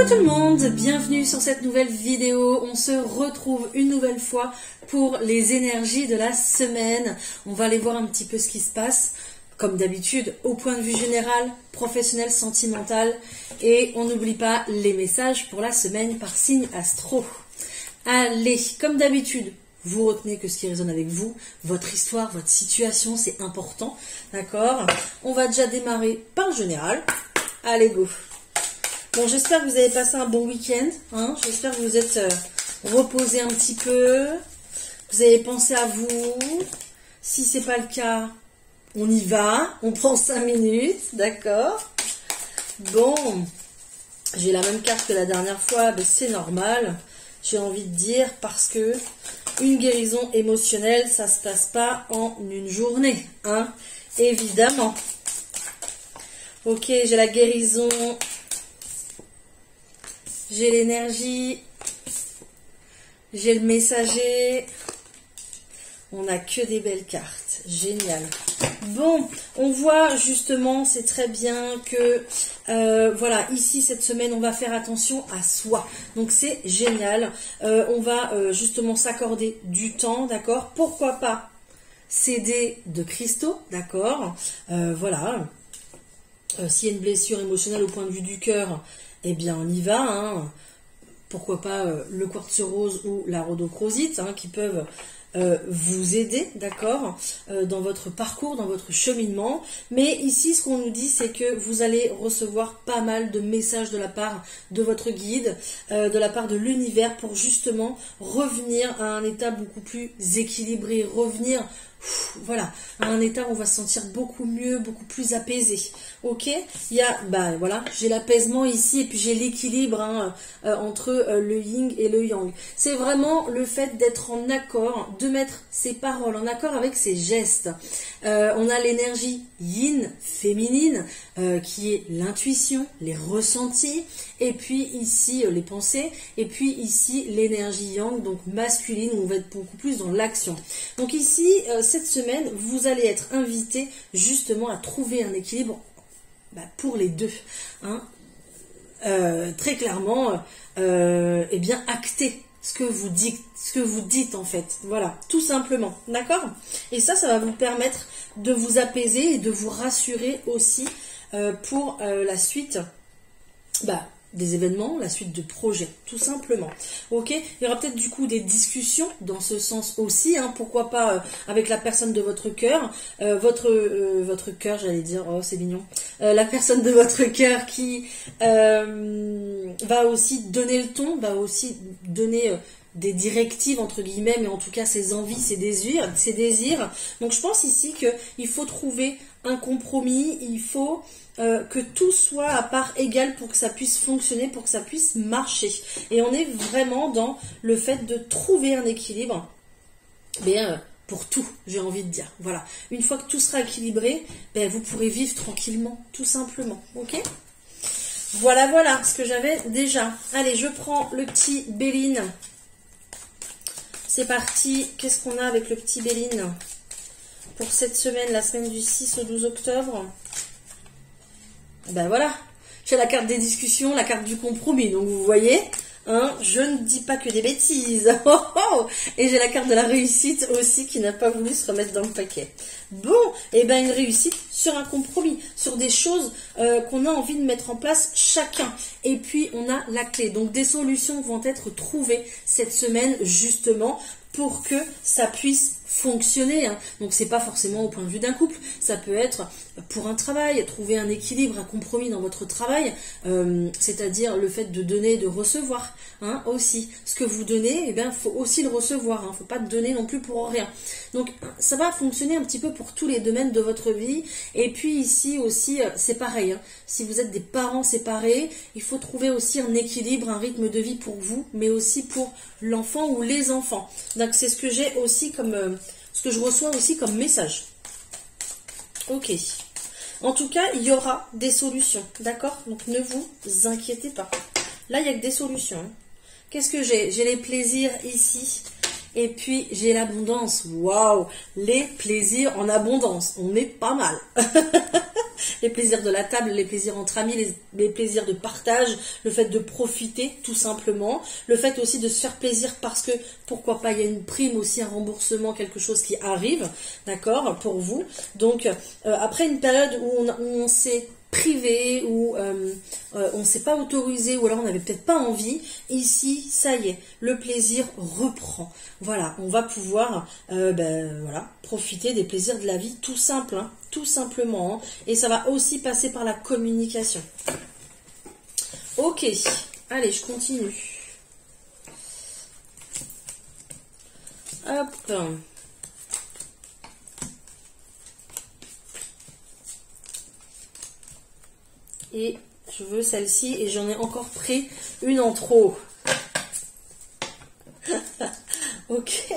Coucou tout le monde, bienvenue sur cette nouvelle vidéo. On se retrouve une nouvelle fois pour les énergies de la semaine. On va aller voir un petit peu ce qui se passe, comme d'habitude, au point de vue général, professionnel, sentimental. Et on n'oublie pas les messages pour la semaine par signe astro. Allez, comme d'habitude, vous retenez que ce qui résonne avec vous, votre histoire, votre situation, c'est important. D'accord? On va déjà démarrer par général. Allez, go! Bon, j'espère que vous avez passé un bon week-end. Hein, j'espère que vous êtes reposé un petit peu. Vous avez pensé à vous. Si c'est pas le cas, on y va. On prend 5 minutes. D'accord? Bon, j'ai la même carte que la dernière fois. Mais c'est normal. J'ai envie de dire parce que une guérison émotionnelle, ça se passe pas en une journée. Hein, évidemment. Ok, j'ai la guérison. J'ai l'énergie, j'ai le messager, on n'a que des belles cartes, génial. Bon, on voit justement, c'est très bien que, voilà, ici cette semaine, on va faire attention à soi. Donc c'est génial, on va justement s'accorder du temps, d'accord? Pourquoi pas s'aider de cristaux, d'accord? Voilà, s'il y a une blessure émotionnelle au point de vue du cœur, eh bien, on y va. Hein. Pourquoi pas le quartz rose ou la rhodochrosite hein, qui peuvent vous aider, d'accord, dans votre parcours, dans votre cheminement. Mais ici, ce qu'on nous dit, c'est que vous allez recevoir pas mal de messages de la part de votre guide, de la part de l'univers pour justement revenir à un état beaucoup plus équilibré, revenir... Voilà, à un état où on va se sentir beaucoup mieux, beaucoup plus apaisé. Ok, il y a, bah voilà, j'ai l'apaisement ici et puis j'ai l'équilibre hein, entre le yin et le yang. C'est vraiment le fait d'être en accord, de mettre ses paroles en accord avec ses gestes. On a l'énergie yin, féminine, qui est l'intuition, les ressentis, et puis ici les pensées, et puis ici l'énergie yang, donc masculine, où on va être beaucoup plus dans l'action. Donc ici, cette semaine, vous allez être invité justement à trouver un équilibre pour les deux. Hein. Très clairement, eh bien, acter ce que vous dites en fait. Voilà, tout simplement. D'accord? Et ça va vous permettre de vous apaiser et de vous rassurer aussi pour la suite des événements, la suite de projets, tout simplement. Ok, il y aura peut-être du coup des discussions dans ce sens aussi, hein, pourquoi pas avec la personne de votre cœur, votre cœur, j'allais dire, oh c'est mignon, la personne de votre cœur qui va aussi donner le ton, va aussi donner des directives entre guillemets, mais en tout cas ses envies, ses désirs. Donc je pense ici qu'il faut trouver un compromis, il faut que tout soit à part égale pour que ça puisse fonctionner, pour que ça puisse marcher. Et on est vraiment dans le fait de trouver un équilibre, pour tout, j'ai envie de dire. Voilà. Une fois que tout sera équilibré, vous pourrez vivre tranquillement, tout simplement. Ok ? Voilà ce que j'avais déjà. Allez, je prends le petit Béline. C'est parti. Qu'est-ce qu'on a avec le petit Béline pour cette semaine, la semaine du 6 au 12 octobre? Ben voilà, j'ai la carte des discussions, la carte du compromis, donc vous voyez, hein, je ne dis pas que des bêtises. Oh, oh. Et j'ai la carte de la réussite aussi qui n'a pas voulu se remettre dans le paquet. Bon, et bien une réussite sur un compromis, sur des choses qu'on a envie de mettre en place chacun. Et puis on a la clé, donc des solutions vont être trouvées cette semaine justement pour que ça puisse fonctionner. Hein. Donc c'est pas forcément au point de vue d'un couple, ça peut être pour un travail, trouver un équilibre, un compromis dans votre travail, c'est-à-dire le fait de donner, de recevoir, hein, aussi. Ce que vous donnez, eh bien, faut aussi le recevoir, hein, faut pas donner non plus pour rien. Donc ça va fonctionner un petit peu pour tous les domaines de votre vie. Et puis ici aussi, c'est pareil, hein. Si vous êtes des parents séparés, il faut trouver aussi un équilibre, un rythme de vie pour vous, mais aussi pour l'enfant ou les enfants. Donc c'est ce que j'ai aussi comme... ce que je reçois aussi comme message. Ok. En tout cas, il y aura des solutions. D'accord? Donc, ne vous inquiétez pas. Là, il n'y a que des solutions. Qu'est-ce que j'ai? J'ai les plaisirs ici. Et puis, j'ai l'abondance. Waouh! Les plaisirs en abondance. On est pas mal. Les plaisirs de la table, les plaisirs entre amis, les plaisirs de partage, le fait de profiter tout simplement, le fait aussi de se faire plaisir parce que, pourquoi pas, il y a une prime aussi, un remboursement, quelque chose qui arrive, d'accord, pour vous. Donc, après une période où on s'est privé, où on ne s'est pas autorisé, ou alors on n'avait peut-être pas envie, ici, ça y est, le plaisir reprend. Voilà, on va pouvoir voilà, profiter des plaisirs de la vie, tout simple, hein, tout simplement. Hein, et ça va aussi passer par la communication. Ok, allez, je continue. Hop. Et je veux celle-ci et j'en ai encore pris une en trop. Ok.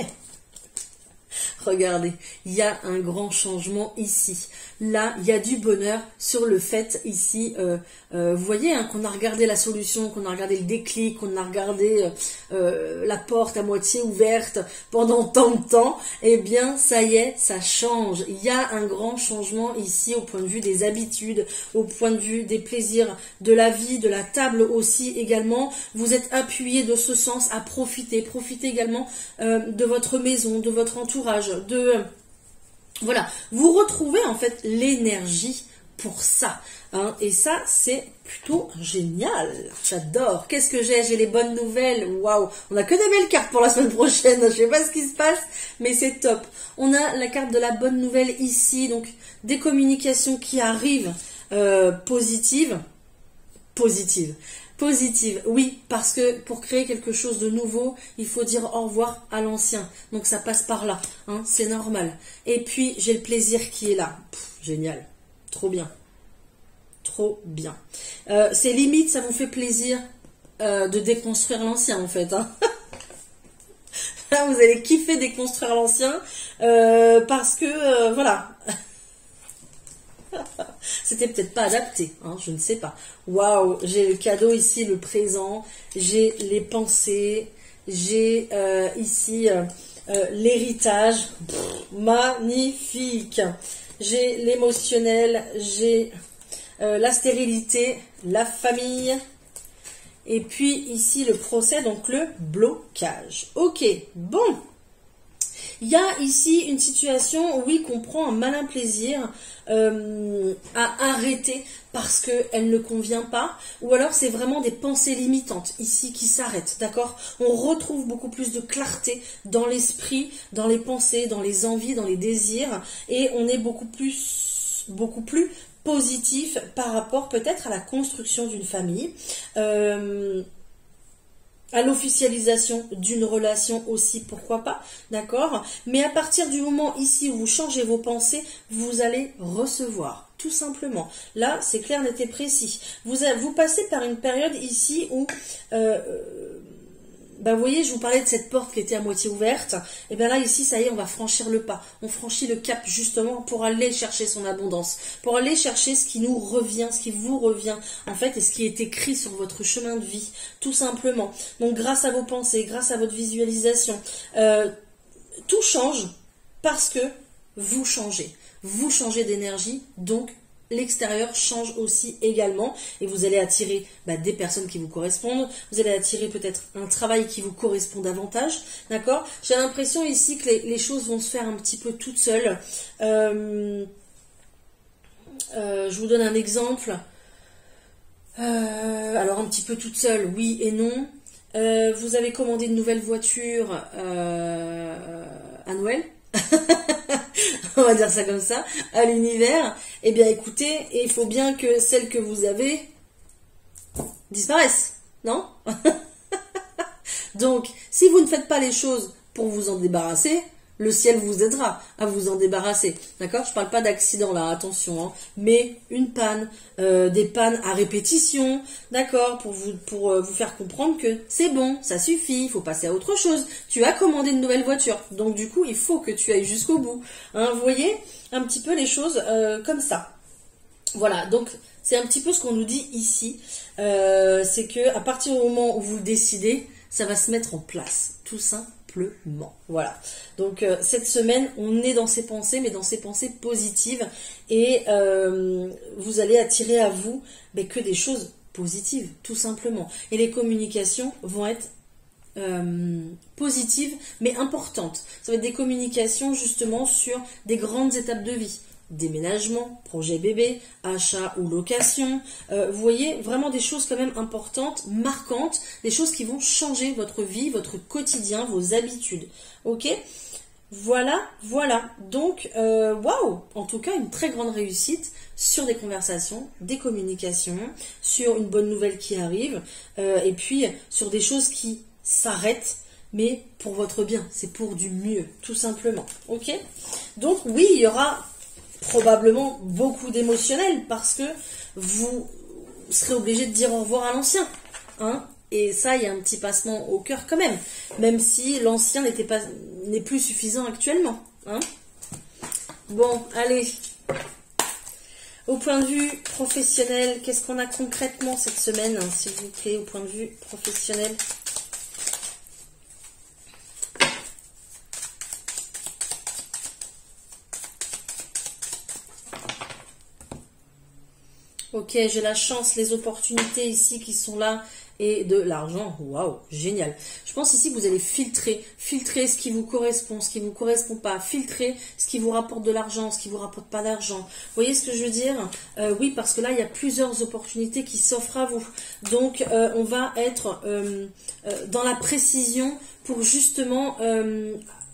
Regardez, il y a un grand changement ici. Là, il y a du bonheur sur le fait ici, vous voyez, hein, qu'on a regardé la solution, qu'on a regardé le déclic, qu'on a regardé la porte à moitié ouverte pendant tant de temps. Eh bien, ça y est, ça change. Il y a un grand changement ici au point de vue des habitudes, au point de vue des plaisirs de la vie, de la table aussi également. Vous êtes appuyé de ce sens à profiter. Profitez également de votre maison, de votre entourage, voilà, vous retrouvez en fait l'énergie pour ça, hein, et ça c'est plutôt génial, j'adore. Qu'est-ce que j'ai les bonnes nouvelles, waouh, on a que des belles cartes pour la semaine prochaine, je sais pas ce qui se passe, mais c'est top. On a la carte de la bonne nouvelle ici, donc des communications qui arrivent, positives, oui, parce que pour créer quelque chose de nouveau, il faut dire au revoir à l'ancien. Donc ça passe par là, hein, c'est normal. Et puis j'ai le plaisir qui est là. Génial, trop bien. Trop bien. C'est limite, ça vous fait plaisir de déconstruire l'ancien en fait. Hein. Là, vous allez kiffer déconstruire l'ancien parce que, voilà... C'était peut-être pas adapté, hein, je ne sais pas. Waouh, j'ai le cadeau ici, le présent, j'ai les pensées, j'ai ici l'héritage, magnifique. J'ai l'émotionnel, j'ai la stérilité, la famille, et puis ici le procès, donc le blocage. Ok, bon. Il y a ici une situation, oui, qu'on prend un malin plaisir à arrêter parce qu'elle ne convient pas, ou alors c'est vraiment des pensées limitantes ici qui s'arrêtent, d'accord? On retrouve beaucoup plus de clarté dans l'esprit, dans les pensées, dans les envies, dans les désirs, et on est beaucoup plus positif par rapport peut-être à la construction d'une famille, à l'officialisation d'une relation aussi, pourquoi pas, d'accord? Mais à partir du moment ici où vous changez vos pensées, vous allez recevoir, tout simplement. Là, c'est clair, net et précis. Vous passez par une période ici où... vous voyez, je vous parlais de cette porte qui était à moitié ouverte. Et bien là, ici, ça y est, on va franchir le pas. On franchit le cap, justement, pour aller chercher son abondance. Pour aller chercher ce qui nous revient, ce qui vous revient, en fait, et ce qui est écrit sur votre chemin de vie, tout simplement. Donc, grâce à vos pensées, grâce à votre visualisation, tout change parce que vous changez. Vous changez d'énergie, donc l'extérieur change aussi également et vous allez attirer des personnes qui vous correspondent, vous allez attirer peut-être un travail qui vous correspond davantage, d'accord? J'ai l'impression ici que les choses vont se faire un petit peu toutes seules. Je vous donne un exemple. Alors un petit peu toute seule, oui et non. Vous avez commandé une nouvelle voiture à Noël. On va dire ça comme ça, à l'univers, eh bien écoutez, il faut bien que celle que vous avez disparaisse, non? Donc, si vous ne faites pas les choses pour vous en débarrasser, le ciel vous aidera à vous en débarrasser, d'accord? Je parle pas d'accident là, attention, hein, mais une panne, des pannes à répétition, d'accord, pour vous faire comprendre que c'est bon, ça suffit, il faut passer à autre chose. Tu as commandé une nouvelle voiture, donc du coup, il faut que tu ailles jusqu'au bout. Hein, vous voyez un petit peu les choses comme ça. Voilà, donc c'est un petit peu ce qu'on nous dit ici, c'est que à partir du moment où vous le décidez, ça va se mettre en place, tout simplement. simplement. Voilà. Donc cette semaine, on est dans ces pensées, mais dans ces pensées positives. Et vous allez attirer à vous que des choses positives, tout simplement. Et les communications vont être positives, mais importantes. Ça va être des communications justement sur des grandes étapes de vie. Déménagement, projet bébé, achat ou location. Vous voyez, vraiment des choses quand même importantes, marquantes, des choses qui vont changer votre vie, votre quotidien, vos habitudes. Ok ? Voilà, voilà. Donc, waouh! En tout cas, une très grande réussite sur des conversations, des communications, sur une bonne nouvelle qui arrive, et puis sur des choses qui s'arrêtent, mais pour votre bien. C'est pour du mieux, tout simplement. Ok ? Donc, oui, il y aura probablement beaucoup d'émotionnel parce que vous serez obligé de dire au revoir à l'ancien. Hein ? Et ça, il y a un petit passement au cœur quand même si l'ancien n'est plus suffisant actuellement. Hein ? Bon, allez. Au point de vue professionnel, qu'est-ce qu'on a concrètement cette semaine, hein, s'il vous plaît, au point de vue professionnel ? Ok, j'ai la chance, les opportunités ici qui sont là et de l'argent. Waouh, génial. Je pense ici que vous allez filtrer ce qui vous correspond, ce qui ne vous correspond pas, filtrer ce qui vous rapporte de l'argent, ce qui vous rapporte pas d'argent. Vous voyez ce que je veux dire ? Oui, parce que là, il y a plusieurs opportunités qui s'offrent à vous. Donc, on va être dans la précision pour justement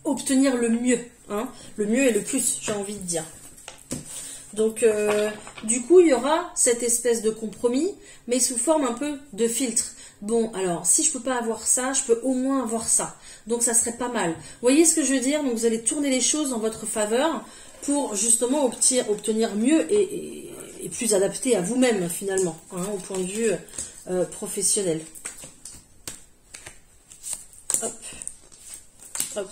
obtenir le mieux. Hein, le mieux et le plus, j'ai envie de dire. Donc, du coup, il y aura cette espèce de compromis, mais sous forme un peu de filtre. Bon, alors, si je peux pas avoir ça, je peux au moins avoir ça. Donc, ça serait pas mal. Vous voyez ce que je veux dire ? Donc, vous allez tourner les choses en votre faveur pour justement obtenir mieux et plus adapté à vous-même, finalement, hein, au point de vue professionnel. Hop. Hop.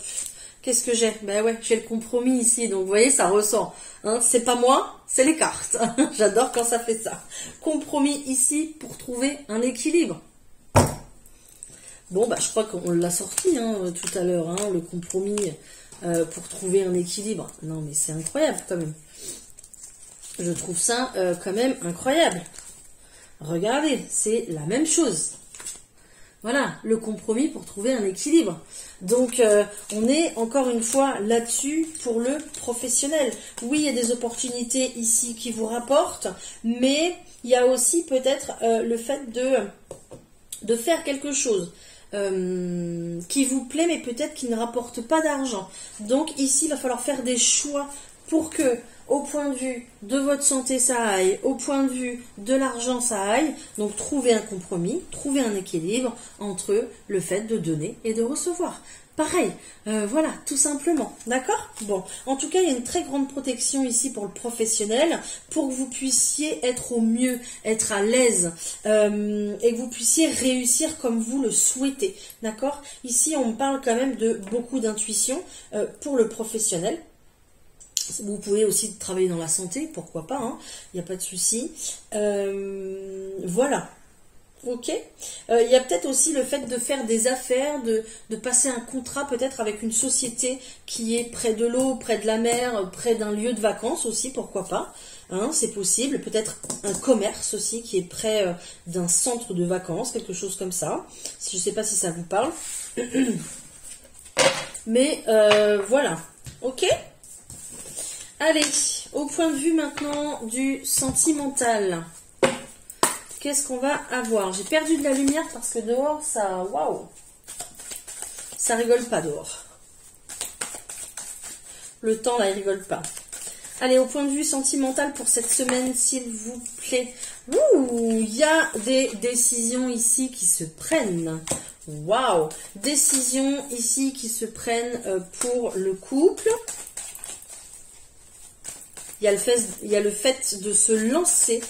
Qu'est-ce que j'ai ? Ben ouais, j'ai le compromis ici, donc vous voyez, ça ressort. Hein, c'est pas moi, c'est les cartes. J'adore quand ça fait ça. Compromis ici pour trouver un équilibre. Bon, bah je crois qu'on l'a sorti tout à l'heure, hein, le compromis pour trouver un équilibre. Non, mais c'est incroyable quand même. Je trouve ça quand même incroyable. Regardez, c'est la même chose. Voilà, le compromis pour trouver un équilibre. Donc, on est encore une fois là-dessus pour le professionnel. Oui, il y a des opportunités ici qui vous rapportent, mais il y a aussi peut-être le fait de faire quelque chose qui vous plaît, mais peut-être qui ne rapporte pas d'argent. Donc, ici, il va falloir faire des choix pour que, au point de vue de votre santé, ça aille, au point de vue de l'argent, ça aille. Donc, trouver un compromis, trouver un équilibre entre le fait de donner et de recevoir. Pareil, voilà, tout simplement, d'accord ? Bon, en tout cas, il y a une très grande protection ici pour le professionnel, pour que vous puissiez être au mieux, être à l'aise, et que vous puissiez réussir comme vous le souhaitez, d'accord ? Ici, on parle quand même de beaucoup d'intuition pour le professionnel. Vous pouvez aussi travailler dans la santé, pourquoi pas, hein, il n'y a pas de souci. Voilà. Ok. Il y a peut-être aussi le fait de faire des affaires, de passer un contrat peut-être avec une société qui est près de l'eau, près de la mer, près d'un lieu de vacances aussi, pourquoi pas. Hein, c'est possible. Peut-être un commerce aussi qui est près d'un centre de vacances, quelque chose comme ça. Je ne sais pas si ça vous parle. Mais voilà. Ok. Allez, au point de vue maintenant du sentimental. Qu'est-ce qu'on va avoir ? J'ai perdu de la lumière parce que dehors, ça... Waouh ! Ça rigole pas dehors. Le temps, là, il rigole pas. Allez, au point de vue sentimental pour cette semaine, s'il vous plaît. Ouh, il y a des décisions ici qui se prennent. Waouh ! Décisions ici qui se prennent pour le couple. Il y a le fait de se lancer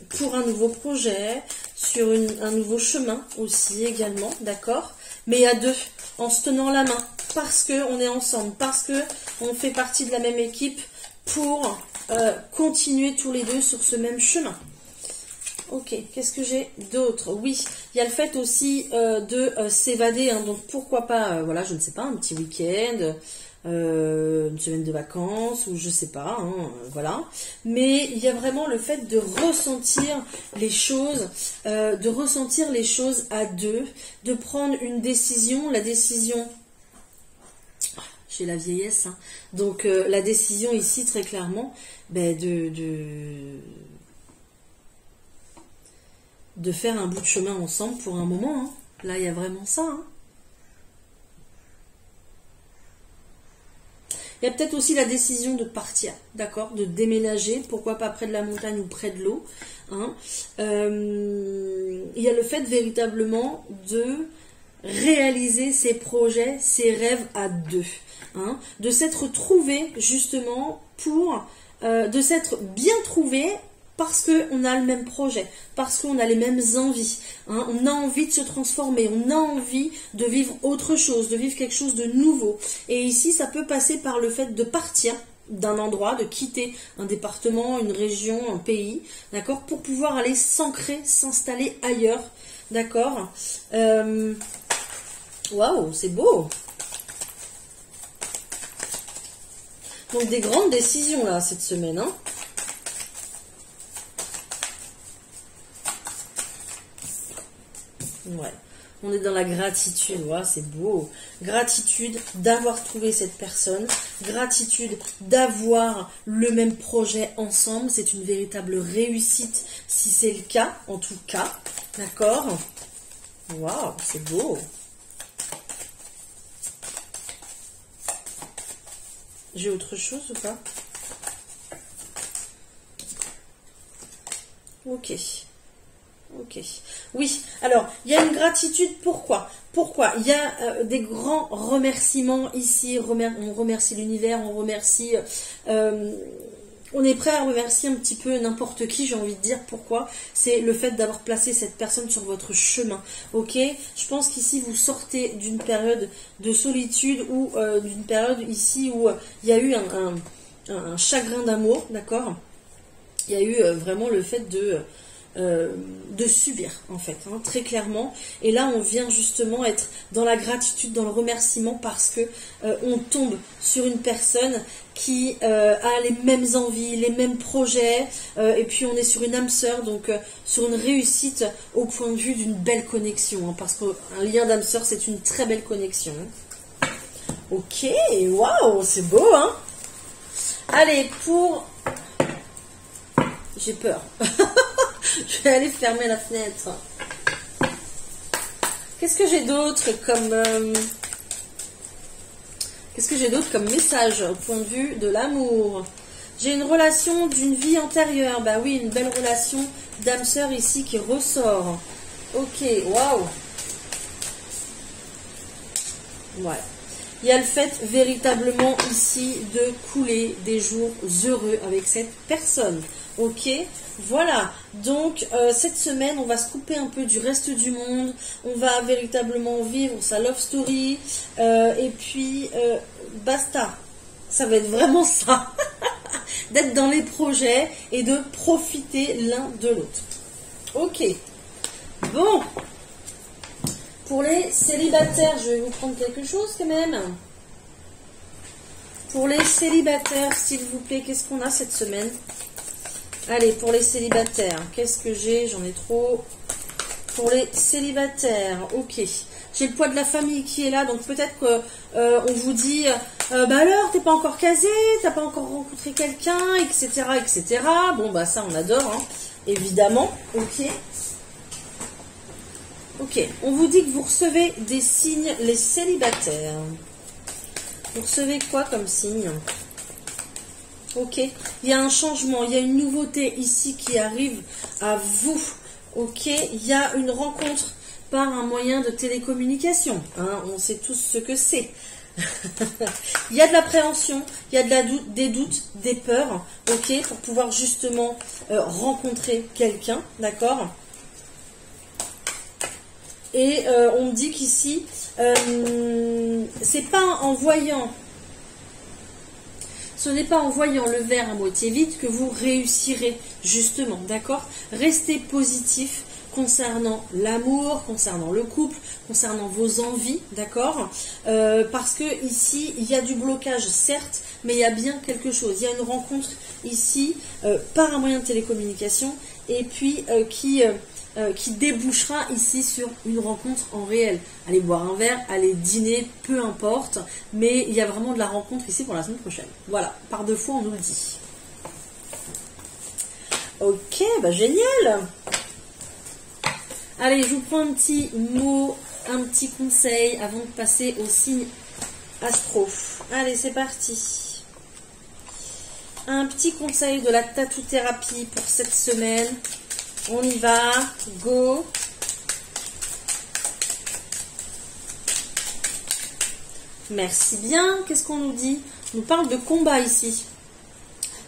pour un nouveau projet, sur un nouveau chemin aussi également, d'accord ? Mais à deux, en se tenant la main, parce qu'on est ensemble, parce qu'on fait partie de la même équipe pour continuer tous les deux sur ce même chemin. Ok, qu'est-ce que j'ai d'autre? Oui, il y a le fait aussi de s'évader, hein, donc pourquoi pas, voilà, je ne sais pas, un petit week-end, une semaine de vacances, ou je sais pas, hein, voilà. Mais il y a vraiment le fait de ressentir les choses, à deux, de prendre une décision, la décision... J'ai la vieillesse, hein. Donc la décision ici, très clairement, ben, de faire un bout de chemin ensemble pour un moment, hein. Là, il y a vraiment ça, hein. Il y a peut-être aussi la décision de partir, d'accord, de déménager, pourquoi pas près de la montagne ou près de l'eau, hein. Il y a le fait véritablement de réaliser ses projets, ses rêves à deux, hein, de s'être trouvé justement de s'être bien trouvé parce qu'on a le même projet, parce qu'on a les mêmes envies, hein, on a envie de se transformer, on a envie de vivre autre chose, de vivre quelque chose de nouveau. Et ici, ça peut passer par le fait de partir d'un endroit, de quitter un département, une région, un pays, d'accord, pour pouvoir aller s'ancrer, s'installer ailleurs, d'accord. Waouh, c'est beau. Donc des grandes décisions là cette semaine, hein. Ouais, on est dans la gratitude, ouais, c'est beau. Gratitude d'avoir trouvé cette personne, gratitude d'avoir le même projet ensemble, c'est une véritable réussite si c'est le cas, en tout cas, d'accord. Waouh, c'est beau. J'ai autre chose ou pas? Ok. Ok. Oui, alors, il y a une gratitude, pourquoi? Pourquoi? Il y a des grands remerciements ici, on remercie l'univers, on remercie... on est prêt à remercier un petit peu n'importe qui, j'ai envie de dire. Pourquoi? C'est le fait d'avoir placé cette personne sur votre chemin, ok? Je pense qu'ici, vous sortez d'une période de solitude ou d'une période ici où il y a eu un chagrin d'amour, d'accord? Il y a eu vraiment le fait de subir en fait, hein, très clairement. Et là on vient justement être dans la gratitude, dans le remerciement, parce que on tombe sur une personne qui a les mêmes envies, les mêmes projets, et puis on est sur une âme sœur, donc sur une réussite au point de vue d'une belle connexion, hein, parce qu'un lien d'âme sœur c'est une très belle connexion. Ok, waouh, c'est beau, hein. Allez, pour... J'ai peur. Je vais aller fermer la fenêtre. Qu'est-ce que j'ai d'autre comme... Qu'est-ce que j'ai d'autre comme message au point de vue de l'amour? J'ai une relation d'une vie antérieure. Bah oui, une belle relation d'âme sœur ici qui ressort. Ok, waouh. Ouais. Il y a le fait véritablement ici de couler des jours heureux avec cette personne. Ok, voilà. Donc cette semaine, on va se couper un peu du reste du monde. On va véritablement vivre sa love story. Et puis, basta. Ça va être vraiment ça. D'être dans les projets et de profiter l'un de l'autre. Ok. Bon. Pour les célibataires, je vais vous prendre quelque chose quand même. Pour les célibataires, s'il vous plaît, qu'est-ce qu'on a cette semaine? Allez, pour les célibataires, qu'est-ce que j'ai? J'en ai trop. Pour les célibataires, ok. J'ai le poids de la famille qui est là, donc peut-être qu'on vous dit, bah alors, t'es pas encore casé, t'as pas encore rencontré quelqu'un, etc., etc. Bon, bah ça, on adore, hein, évidemment, ok. Ok, on vous dit que vous recevez des signes, les célibataires. Vous recevez quoi comme signe? Ok, il y a un changement, il y a une nouveauté ici qui arrive à vous. Ok, il y a une rencontre par un moyen de télécommunication. Hein, on sait tous ce que c'est. Il y a de l'appréhension, il y a des doutes, des peurs. Ok, pour pouvoir justement rencontrer quelqu'un, d'accord? Et on me dit qu'ici, c'est pas en voyant Ce n'est pas en voyant le verre à moitié vide que vous réussirez, justement, d'accord? Restez positif concernant l'amour, concernant le couple, concernant vos envies, d'accord? Parce que ici, il y a du blocage, certes, mais il y a bien quelque chose. Il y a une rencontre ici par un moyen de télécommunication et puis qui débouchera ici sur une rencontre en réel. Allez boire un verre, allez dîner, peu importe, mais il y a vraiment de la rencontre ici pour la semaine prochaine. Voilà, par 2 fois on nous le dit. Ok, bah génial! Allez, je vous prends un petit mot, un petit conseil avant de passer au signe astro. Allez, c'est parti. Un petit conseil de la tatou-thérapie pour cette semaine. On y va, go. Merci bien. Qu'est-ce qu'on nous dit? On nous parle de combat ici.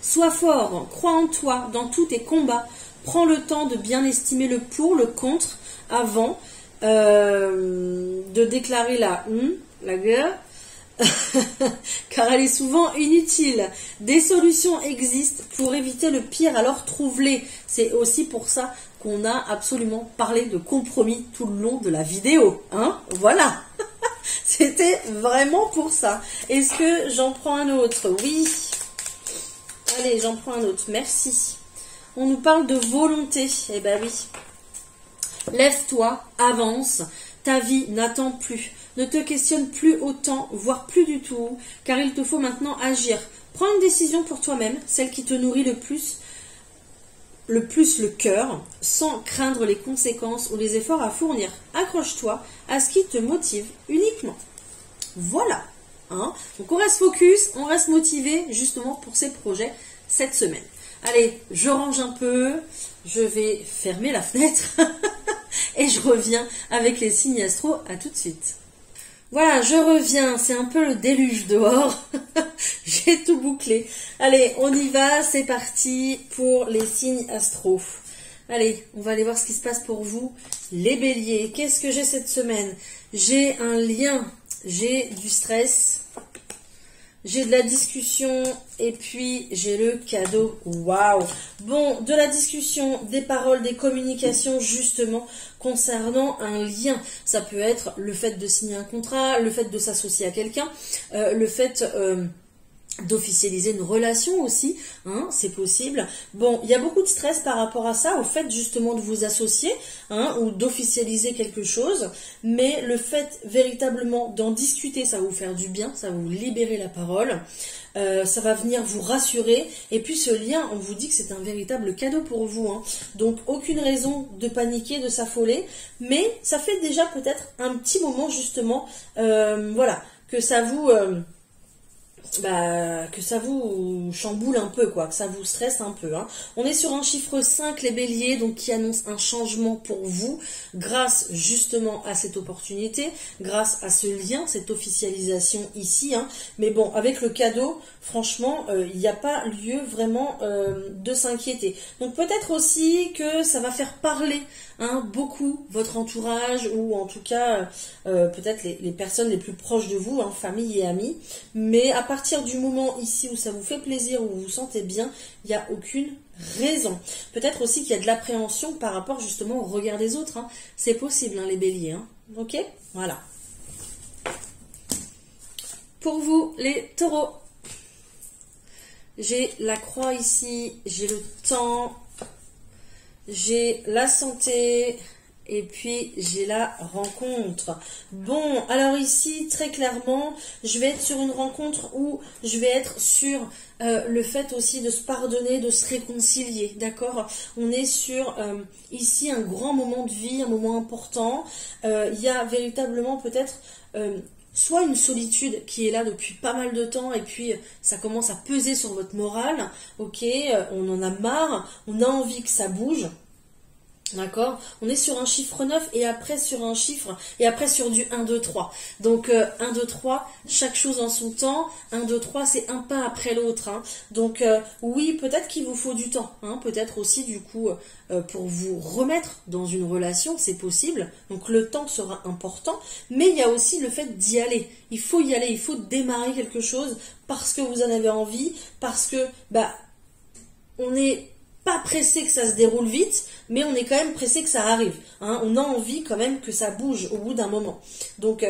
Sois fort, crois en toi dans tous tes combats. Prends le temps de bien estimer le pour, le contre, avant de déclarer la guerre, car elle est souvent inutile. Des solutions existent pour éviter le pire, alors trouve-les. C'est aussi pour ça qu'on a absolument parlé de compromis tout le long de la vidéo. Hein, voilà. C'était vraiment pour ça. Est-ce que j'en prends un autre? Oui. Allez, j'en prends un autre. Merci. On nous parle de volonté. Eh ben oui. Lève-toi, avance. Ta vie n'attend plus. Ne te questionne plus autant, voire plus du tout, car il te faut maintenant agir. Prends une décision pour toi-même, celle qui te nourrit le plus le cœur, sans craindre les conséquences ou les efforts à fournir. Accroche-toi à ce qui te motive uniquement. Voilà. Hein. Donc on reste focus, on reste motivé justement pour ces projets cette semaine. Allez, je range un peu, je vais fermer la fenêtre et je reviens avec les signes astro. À tout de suite. Voilà, je reviens, c'est un peu le déluge dehors, j'ai tout bouclé. Allez, on y va, c'est parti pour les signes astro. Allez, on va aller voir ce qui se passe pour vous, les béliers. Qu'est-ce que j'ai cette semaine? J'ai un lien, j'ai du stress, j'ai de la discussion et puis j'ai le cadeau. Waouh! Bon, de la discussion, des paroles, des communications justement concernant un lien. Ça peut être le fait de signer un contrat, le fait de s'associer à quelqu'un, le fait d'officialiser une relation aussi, hein, c'est possible. Bon, il y a beaucoup de stress par rapport à ça, au fait justement de vous associer, hein, ou d'officialiser quelque chose, mais le fait véritablement d'en discuter, ça va vous faire du bien, ça va vous libérer la parole, ça va venir vous rassurer, et puis ce lien, on vous dit que c'est un véritable cadeau pour vous, hein. Donc aucune raison de paniquer, de s'affoler, mais ça fait déjà peut-être un petit moment justement, voilà, que ça vous... que ça vous chamboule un peu, quoi, que ça vous stresse un peu. Hein. On est sur un chiffre 5, les béliers, donc qui annonce un changement pour vous, grâce justement à cette opportunité, grâce à ce lien, cette officialisation ici. Hein. Mais bon, avec le cadeau, franchement, il n'y a pas lieu vraiment de s'inquiéter. Donc peut-être aussi que ça va faire parler beaucoup votre entourage, ou en tout cas peut-être les personnes les plus proches de vous, famille et amis. Mais à partir du moment ici où ça vous fait plaisir, où vous vous sentez bien, il n'y a aucune raison. Peut-être aussi qu'il y a de l'appréhension par rapport justement au regard des autres. Hein. C'est possible, les béliers. Hein. Ok? Voilà. Pour vous, les taureaux, j'ai la croix ici, j'ai le temps, j'ai la santé et puis j'ai la rencontre. Bon, alors ici, très clairement, je vais être sur une rencontre où je vais être sur le fait aussi de se pardonner, de se réconcilier, d'accord? On est sur ici un grand moment de vie, un moment important. Il y a véritablement peut-être... soit une solitude qui est là depuis pas mal de temps et puis ça commence à peser sur votre morale, ok, on en a marre, on a envie que ça bouge. D'accord? On est sur un chiffre 9 et après sur un chiffre, et après sur du 1, 2, 3. Donc 1, 2, 3, chaque chose en son temps. 1, 2, 3, c'est un pas après l'autre. Hein. Donc oui, peut-être qu'il vous faut du temps. Hein. Peut-être aussi du coup, pour vous remettre dans une relation, c'est possible. Donc le temps sera important. Mais il y a aussi le fait d'y aller. Il faut y aller, il faut démarrer quelque chose parce que vous en avez envie, parce que on est pas pressé que ça se déroule vite, mais on est quand même pressé que ça arrive. Hein. On a envie quand même que ça bouge au bout d'un moment. Donc,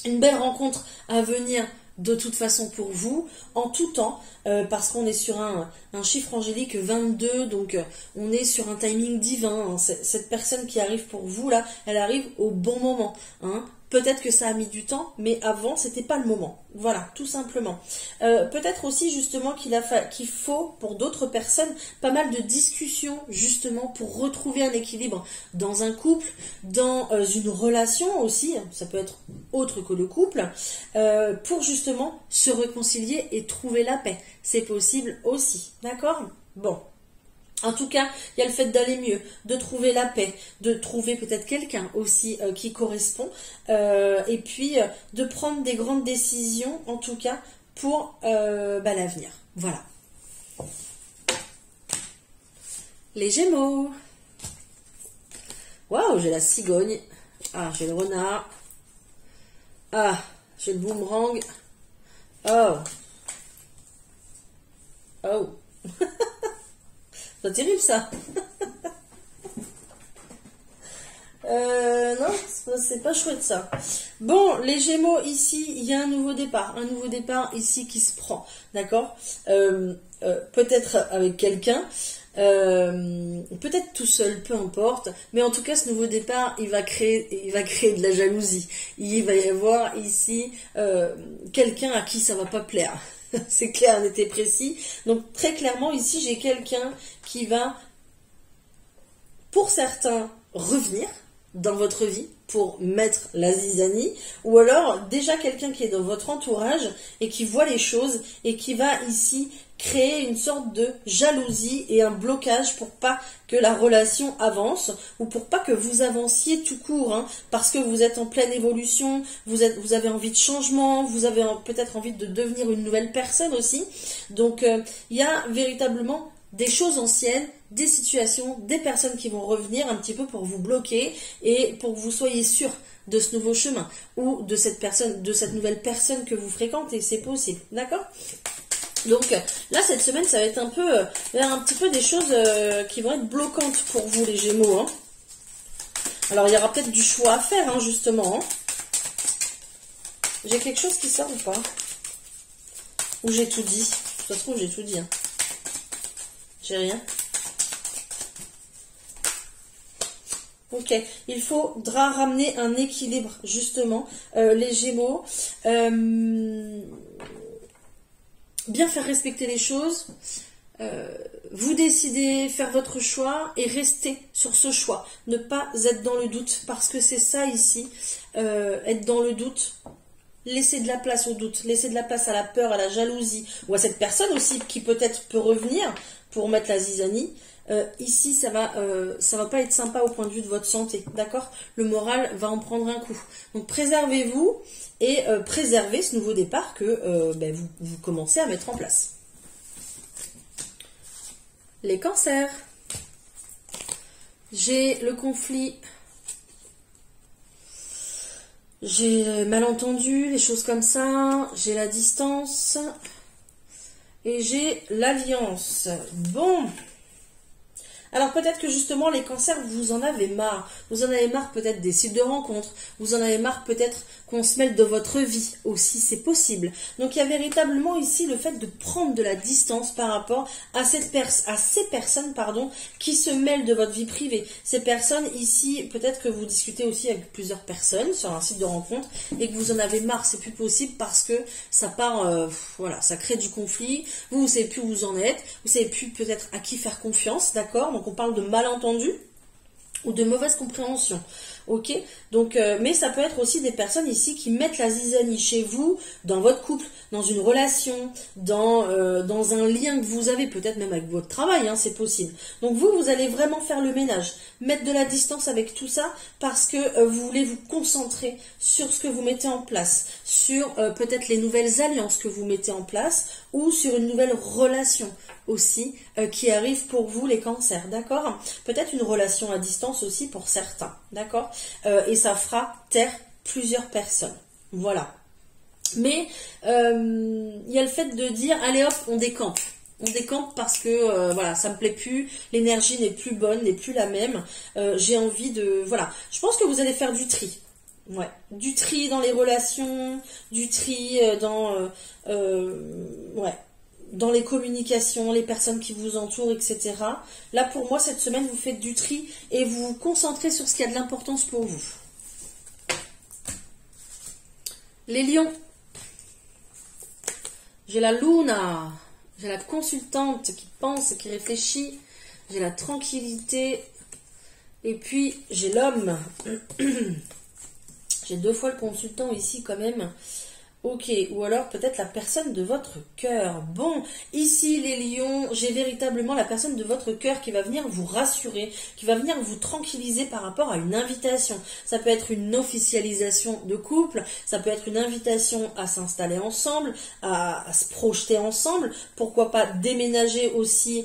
une belle rencontre à venir de toute façon pour vous, en tout temps, parce qu'on est sur un chiffre angélique 22, donc on est sur un timing divin. Hein. Cette personne qui arrive pour vous, là, elle arrive au bon moment. Hein. Peut-être que ça a mis du temps, mais avant, c'était pas le moment. Voilà, tout simplement. Peut-être aussi, justement, qu'il faut, pour d'autres personnes, pas mal de discussions, justement, pour retrouver un équilibre dans un couple, dans une relation aussi, ça peut être autre que le couple, pour justement se réconcilier et trouver la paix. C'est possible aussi, d'accord? Bon. En tout cas, il y a le fait d'aller mieux, de trouver la paix, de trouver peut-être quelqu'un aussi qui correspond, et puis de prendre des grandes décisions, en tout cas, pour l'avenir. Voilà. Les Gémeaux. Waouh, j'ai la cigogne. Ah, j'ai le renard. Ah, j'ai le boomerang. Oh. Oh. C'est terrible ça. Non, c'est pas chouette ça. Bon, les Gémeaux, ici, il y a un nouveau départ. Un nouveau départ ici qui se prend. D'accord, peut-être avec quelqu'un. Peut-être tout seul, peu importe. Mais en tout cas, ce nouveau départ, il va créer de la jalousie. Il va y avoir ici quelqu'un à qui ça va pas plaire. C'est clair, on était précis. Donc très clairement, ici, j'ai quelqu'un qui va, pour certains, revenir dans votre vie pour mettre la zizanie, ou alors déjà quelqu'un qui est dans votre entourage et qui voit les choses et qui va ici créer une sorte de jalousie et un blocage pour pas que la relation avance ou pour pas que vous avanciez tout court, hein, parce que vous êtes en pleine évolution, vous avez envie de changement, vous avez peut-être envie de devenir une nouvelle personne aussi. Donc il y a véritablement des choses anciennes, des situations, des personnes qui vont revenir un petit peu pour vous bloquer et pour que vous soyez sûr de ce nouveau chemin ou de cette nouvelle personne que vous fréquentez. C'est possible, d'accord? Donc là, cette semaine, ça va être un petit peu des choses qui vont être bloquantes pour vous, les Gémeaux. Hein. Alors, il y aura peut-être du choix à faire, hein, justement. Hein. J'ai quelque chose qui sort ou pas? Ou j'ai tout dit? Ça se trouve, j'ai tout dit. Hein. J'ai rien. Ok, il faudra ramener un équilibre, justement, les Gémeaux. Bien faire respecter les choses, vous décidez, faire votre choix et rester sur ce choix. Ne pas être dans le doute, parce que c'est ça ici, être dans le doute. Laissez de la place au doute, laissez de la place à la peur, à la jalousie, ou à cette personne aussi qui peut-être peut revenir pour mettre la zizanie. Ici, ça va pas être sympa au point de vue de votre santé, d'accord? Le moral va en prendre un coup. Donc préservez-vous et préservez ce nouveau départ que vous commencez à mettre en place. Les cancers. J'ai le conflit. J'ai malentendu, les choses comme ça. J'ai la distance. Et j'ai l'alliance. Bon. Alors peut-être que justement les cancers, vous en avez marre. Vous en avez marre peut-être des sites de rencontres. Vous en avez marre peut-être qu'on se mêle de votre vie aussi, c'est possible. Donc il y a véritablement ici le fait de prendre de la distance par rapport à ces personnes qui se mêlent de votre vie privée. Ces personnes ici, peut-être que vous discutez aussi avec plusieurs personnes sur un site de rencontre et que vous en avez marre, c'est plus possible parce que ça part, ça crée du conflit. Vous savez plus où vous en êtes, vous savez plus peut-être à qui faire confiance, d'accord? Donc on parle de malentendu ou de mauvaise compréhension. ok? Donc, mais ça peut être aussi des personnes ici qui mettent la zizanie chez vous, dans votre couple, dans une relation, dans un lien que vous avez, peut-être même avec votre travail, hein, c'est possible. Donc vous allez vraiment faire le ménage, mettre de la distance avec tout ça, parce que vous voulez vous concentrer sur ce que vous mettez en place, sur peut-être les nouvelles alliances que vous mettez en place, ou sur une nouvelle relation aussi qui arrive pour vous les cancers, d'accord? Peut-être une relation à distance aussi pour certains, d'accord? Et ça fera taire plusieurs personnes, voilà. Mais il y a le fait de dire, allez hop, on décampe. On décampe parce que voilà, ça me plaît plus, l'énergie n'est plus bonne, n'est plus la même. J'ai envie de... Voilà, je pense que vous allez faire du tri. Ouais, du tri dans les relations, du tri ouais, dans les communications, les personnes qui vous entourent, etc. Là, pour moi, cette semaine, vous faites du tri et vous vous concentrez sur ce qui a de l'importance pour vous. Les lions. J'ai la Luna. J'ai la consultante qui pense, qui réfléchit. J'ai la tranquillité. Et puis, j'ai l'homme. J'ai 2 fois le consultant ici quand même. Ok, ou alors peut-être la personne de votre cœur. Bon, ici les lions, j'ai véritablement la personne de votre cœur qui va venir vous rassurer, qui va venir vous tranquilliser par rapport à une invitation. Ça peut être une officialisation de couple, ça peut être une invitation à s'installer ensemble, à se projeter ensemble, pourquoi pas déménager aussi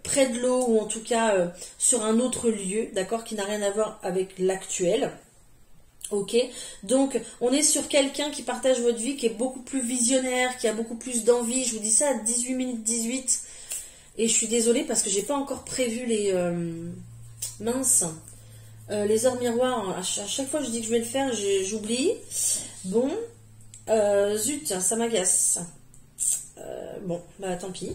près de l'eau ou en tout cas sur un autre lieu, d'accord, qui n'a rien à voir avec l'actuel. Ok, donc on est sur quelqu'un qui partage votre vie, qui est beaucoup plus visionnaire, qui a beaucoup plus d'envie. Je vous dis ça à 18 minutes 18. Et je suis désolée parce que j'ai pas encore prévu les les heures miroirs. À chaque fois que je dis que je vais le faire, j'oublie. Bon, zut, ça m'agace. Bon, bah tant pis.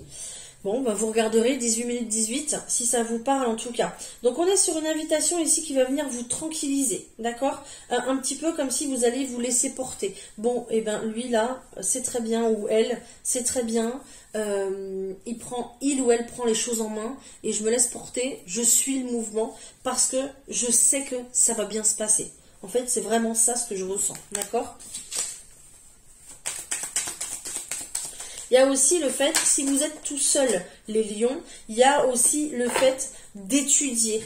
Bon, bah vous regarderez 18 minutes 18, si ça vous parle en tout cas. Donc on est sur une invitation ici qui va venir vous tranquilliser, d'accord? Un petit peu comme si vous allez vous laisser porter. Bon, et ben lui là, c'est très bien, ou elle, c'est très bien. Il ou elle prend les choses en main et je me laisse porter, je suis le mouvement parce que je sais que ça va bien se passer. En fait, c'est vraiment ça ce que je ressens, d'accord? Il y a aussi le fait, si vous êtes tout seul, les lions, il y a aussi le fait d'étudier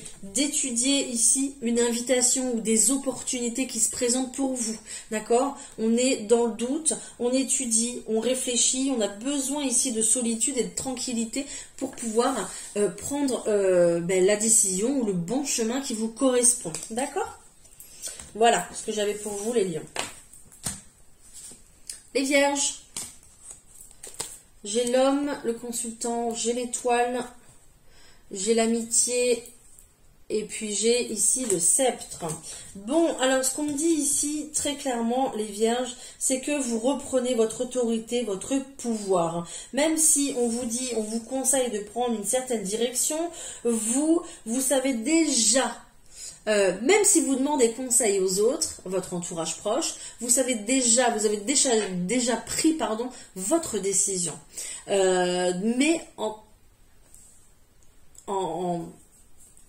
ici une invitation ou des opportunités qui se présentent pour vous, d'accord? On est dans le doute, on étudie, on réfléchit, on a besoin ici de solitude et de tranquillité pour pouvoir prendre la décision ou le bon chemin qui vous correspond, d'accord? Voilà ce que j'avais pour vous, les lions. Les vierges. J'ai l'homme, le consultant, j'ai l'étoile, j'ai l'amitié et puis j'ai ici le sceptre. Bon, alors ce qu'on me dit ici très clairement, les vierges, c'est que vous reprenez votre autorité, votre pouvoir. Même si on vous dit, on vous conseille de prendre une certaine direction, vous savez déjà. Même si vous demandez conseil aux autres, votre entourage proche, vous avez déjà pris votre décision. Mais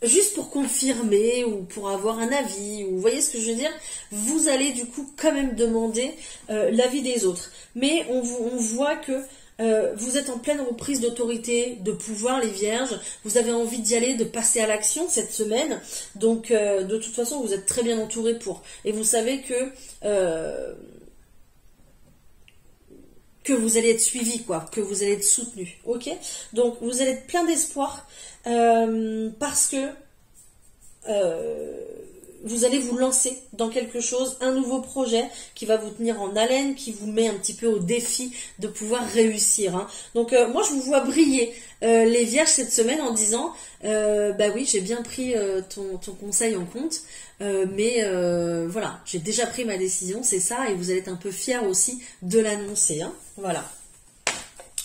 juste pour confirmer ou pour avoir un avis, ou vous voyez ce que je veux dire, vous allez du coup quand même demander l'avis des autres. Mais on voit que vous êtes en pleine reprise d'autorité, de pouvoir, les vierges. Vous avez envie d'y aller, de passer à l'action cette semaine. Donc, de toute façon, vous êtes très bien entouré pour. Et vous savez que vous allez être suivi, quoi, que vous allez être soutenu. Ok? Donc, vous allez être plein d'espoir parce que vous allez vous lancer dans quelque chose, un nouveau projet qui va vous tenir en haleine, qui vous met un petit peu au défi de pouvoir réussir. Hein. Donc moi je vous vois briller les vierges cette semaine en disant bah oui, j'ai bien pris ton conseil en compte, mais voilà, j'ai déjà pris ma décision, c'est ça, et vous allez être un peu fiers aussi de l'annoncer. Hein. Voilà.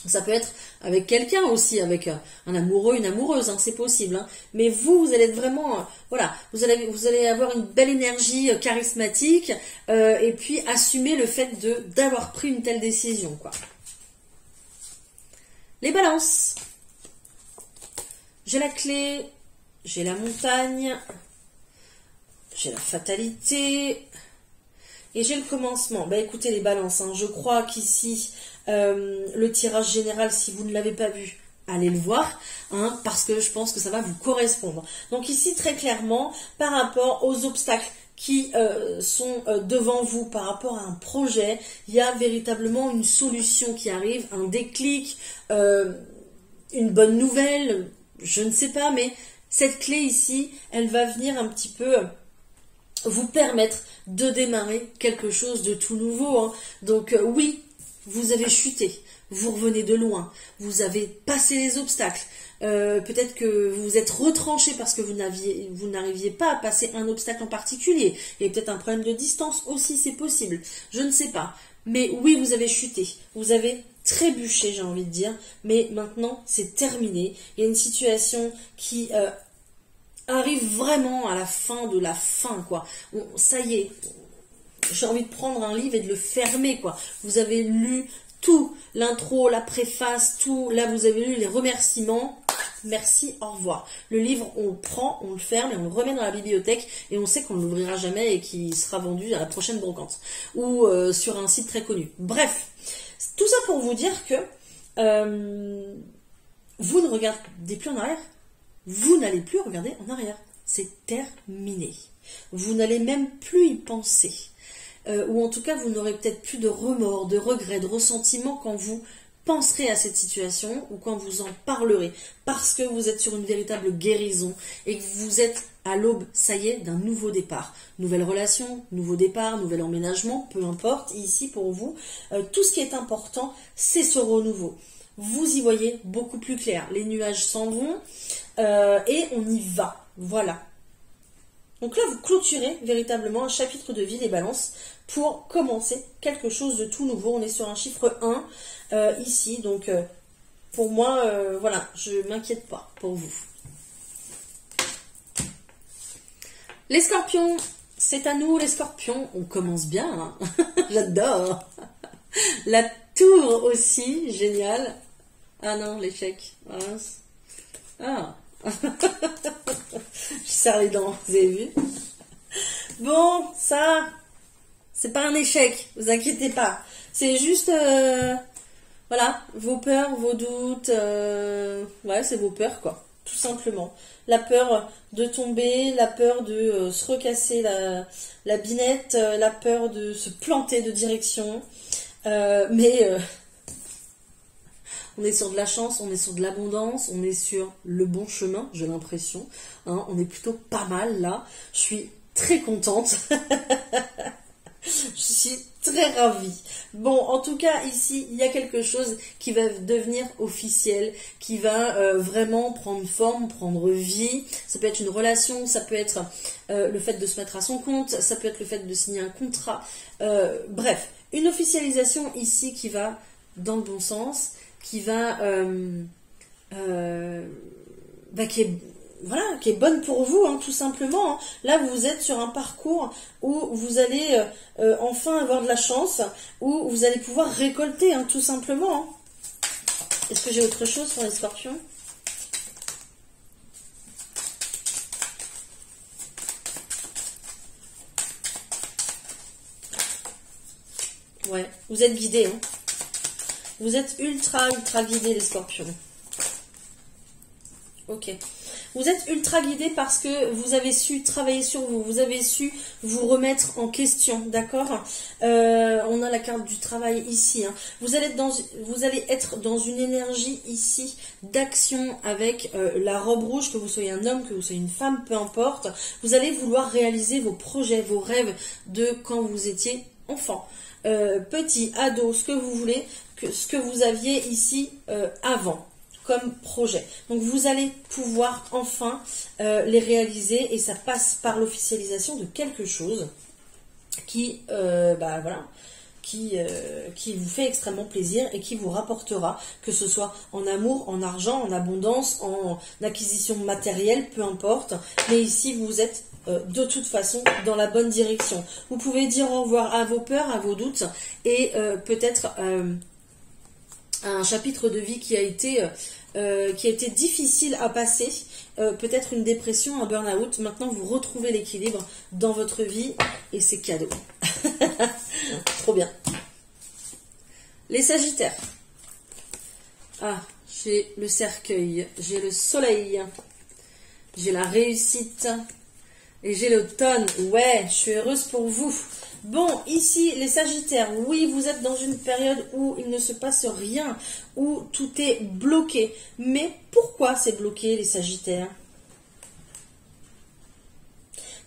Ça peut être avec quelqu'un aussi, avec un amoureux, une amoureuse, hein, c'est possible. Hein. Mais vous allez être vraiment, voilà, vous allez avoir une belle énergie charismatique et puis assumer le fait d'avoir pris une telle décision, quoi. Les balances. J'ai la clé, j'ai la montagne, j'ai la fatalité. Et j'ai le commencement. Bah écoutez les balances, hein, je crois qu'ici, le tirage général, si vous ne l'avez pas vu, allez le voir, hein, parce que je pense que ça va vous correspondre. Donc ici, très clairement, par rapport aux obstacles qui sont devant vous, par rapport à un projet, il y a véritablement une solution qui arrive, un déclic, une bonne nouvelle, je ne sais pas, mais cette clé ici, elle va venir un petit peu vous permettre de démarrer quelque chose de tout nouveau, hein. Donc oui, vous avez chuté, vous revenez de loin, vous avez passé les obstacles, peut-être que vous vous êtes retranché parce que vous n'arriviez pas à passer un obstacle en particulier, il y a peut-être un problème de distance aussi, c'est possible, je ne sais pas, mais oui, vous avez chuté, vous avez trébuché, j'ai envie de dire, mais maintenant c'est terminé, il y a une situation qui arrive vraiment à la fin de la fin, quoi. Ça y est, j'ai envie de prendre un livre et de le fermer, quoi. Vous avez lu tout, l'intro, la préface, tout. Là, vous avez lu les remerciements. Merci, au revoir. Le livre, on le prend, on le ferme et on le remet dans la bibliothèque et on sait qu'on ne l'ouvrira jamais et qu'il sera vendu à la prochaine brocante ou sur un site très connu. Bref, tout ça pour vous dire que vous ne regardez plus en arrière. Vous n'allez plus regarder en arrière. C'est terminé. Vous n'allez même plus y penser. Ou en tout cas, vous n'aurez peut-être plus de remords, de regrets, de ressentiments quand vous penserez à cette situation ou quand vous en parlerez. Parce que vous êtes sur une véritable guérison et que vous êtes à l'aube, ça y est, d'un nouveau départ. Nouvelle relation, nouveau départ, nouvel emménagement, peu importe. Ici, pour vous, tout ce qui est important, c'est ce renouveau. Vous y voyez beaucoup plus clair. Les nuages s'en vont et on y va. Voilà. Donc là, vous clôturez véritablement un chapitre de vie des balances pour commencer quelque chose de tout nouveau. On est sur un chiffre 1 ici. Donc pour moi, voilà, je ne m'inquiète pas pour vous. Les scorpions, c'est à nous les scorpions. On commence bien, hein. J'adore. La tour aussi, génial. Ah non, l'échec. Ah. Je serre les dents, vous avez vu? Bon, ça, c'est pas un échec, vous inquiétez pas. C'est juste, voilà, vos peurs, vos doutes, ouais, c'est vos peurs, quoi, tout simplement. La peur de tomber, la peur de se recasser la binette, la peur de se planter de direction, mais... on est sur de la chance, on est sur de l'abondance, on est sur le bon chemin, j'ai l'impression. Hein, on est plutôt pas mal là. Je suis très contente. Je suis très ravie. Bon, en tout cas, ici, il y a quelque chose qui va devenir officiel, qui va vraiment prendre forme, prendre vie. Ça peut être une relation, ça peut être le fait de se mettre à son compte, ça peut être le fait de signer un contrat. Bref, une officialisation ici qui va dans le bon sens, qui va qui est bonne pour vous, hein, tout simplement. Hein. Là, vous êtes sur un parcours où vous allez enfin avoir de la chance, où vous allez pouvoir récolter, hein, tout simplement. Hein. Est-ce que j'ai autre chose pour les scorpions? Ouais, vous êtes guidés, hein. Vous êtes ultra guidés, les scorpions. Ok. Vous êtes ultra guidés parce que vous avez su travailler sur vous. Vous avez su vous remettre en question. D'accord? On a la carte du travail ici. Hein. Vous allez être dans une énergie ici d'action avec la robe rouge, que vous soyez un homme, que vous soyez une femme, peu importe. Vous allez vouloir réaliser vos projets, vos rêves de quand vous étiez enfant. Petit, ado, ce que vous voulez, ce que vous aviez ici avant comme projet. Donc vous allez pouvoir enfin les réaliser et ça passe par l'officialisation de quelque chose qui qui vous fait extrêmement plaisir et qui vous rapportera, que ce soit en amour, en argent, en abondance, en acquisition matérielle, peu importe. Mais ici, vous êtes de toute façon dans la bonne direction. Vous pouvez dire au revoir à vos peurs, à vos doutes et peut-être un chapitre de vie qui a été difficile à passer, peut-être une dépression, un burn-out. Maintenant, vous retrouvez l'équilibre dans votre vie et c'est cadeau. Trop bien. Les Sagittaires. Ah, j'ai le cercueil, j'ai le soleil, j'ai la réussite et j'ai l'automne. Ouais, je suis heureuse pour vous. Bon, ici, les Sagittaires, oui, vous êtes dans une période où il ne se passe rien, où tout est bloqué. Mais pourquoi c'est bloqué, les Sagittaires?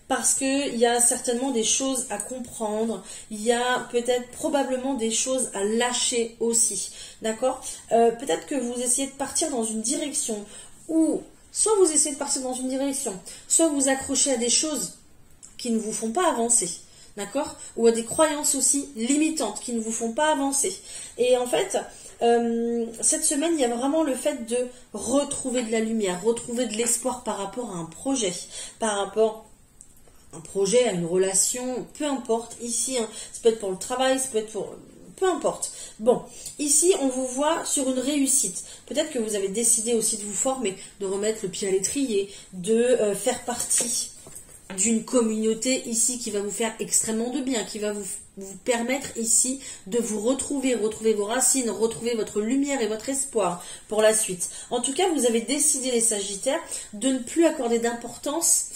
Parce qu'il y a certainement des choses à comprendre, il y a peut-être probablement des choses à lâcher aussi, d'accord? Peut-être que vous essayez de partir dans une direction, ou soit vous essayez de partir dans une direction, soit vous accrochez à des choses qui ne vous font pas avancer. D'accord? Ou à des croyances aussi limitantes qui ne vous font pas avancer. Et en fait, cette semaine, il y a vraiment le fait de retrouver de la lumière, retrouver de l'espoir par rapport à un projet, par rapport à un projet, à une relation, peu importe. Ici, hein, ça peut être pour le travail, ça peut être pour... peu importe. Bon, ici, on vous voit sur une réussite. Peut-être que vous avez décidé aussi de vous former, de remettre le pied à l'étrier, de faire partie d'une communauté ici qui va vous faire extrêmement de bien, qui va vous permettre ici de vous retrouver vos racines, retrouver votre lumière et votre espoir pour la suite. En tout cas, vous avez décidé, les Sagittaires, de ne plus accorder d'importance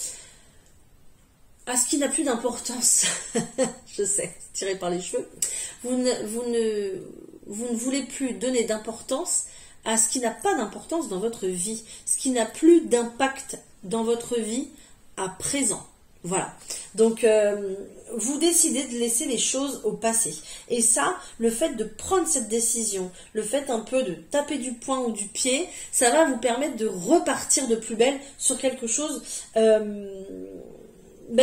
à ce qui n'a plus d'importance. Je sais, tiré par les cheveux. Vous ne voulez plus donner d'importance à ce qui n'a pas d'importance dans votre vie, ce qui n'a plus d'impact dans votre vie à présent. Voilà. Donc, vous décidez de laisser les choses au passé. Et ça, le fait de prendre cette décision, le fait un peu de taper du poing ou du pied, ça va vous permettre de repartir de plus belle sur quelque chose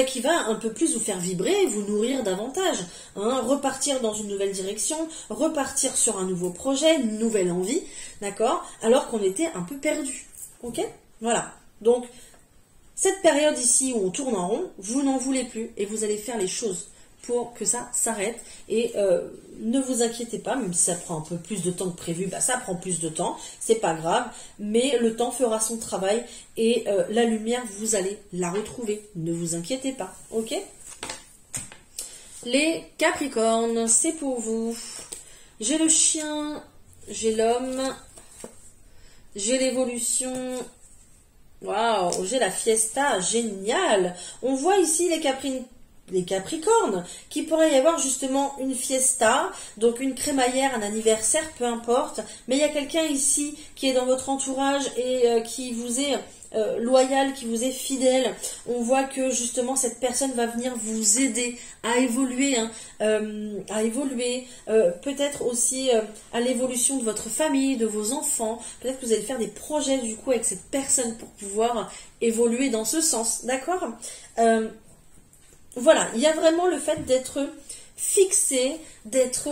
qui va un peu plus vous faire vibrer, vous nourrir davantage. Hein, repartir dans une nouvelle direction, repartir sur un nouveau projet, une nouvelle envie, d'accord? Alors qu'on était un peu perdu. Ok? Voilà. Donc, cette période ici où on tourne en rond, vous n'en voulez plus et vous allez faire les choses pour que ça s'arrête. Et ne vous inquiétez pas, même si ça prend un peu plus de temps que prévu, ça prend plus de temps, c'est pas grave, mais le temps fera son travail et la lumière, vous allez la retrouver. Ne vous inquiétez pas, ok? Les Capricornes, c'est pour vous. J'ai le chien, j'ai l'homme, j'ai l'évolution. Waouh, j'ai la fiesta, génial. On voit ici les Capricornes, qui pourrait y avoir justement une fiesta, donc une crémaillère, un anniversaire, peu importe. Mais il y a quelqu'un ici qui est dans votre entourage et qui vous est loyal, qui vous est fidèle. On voit que justement cette personne va venir vous aider à évoluer, peut-être aussi à l'évolution de votre famille, de vos enfants. Peut-être que vous allez faire des projets du coup avec cette personne pour pouvoir évoluer dans ce sens, d'accord? Voilà, il y a vraiment le fait d'être fixé, d'être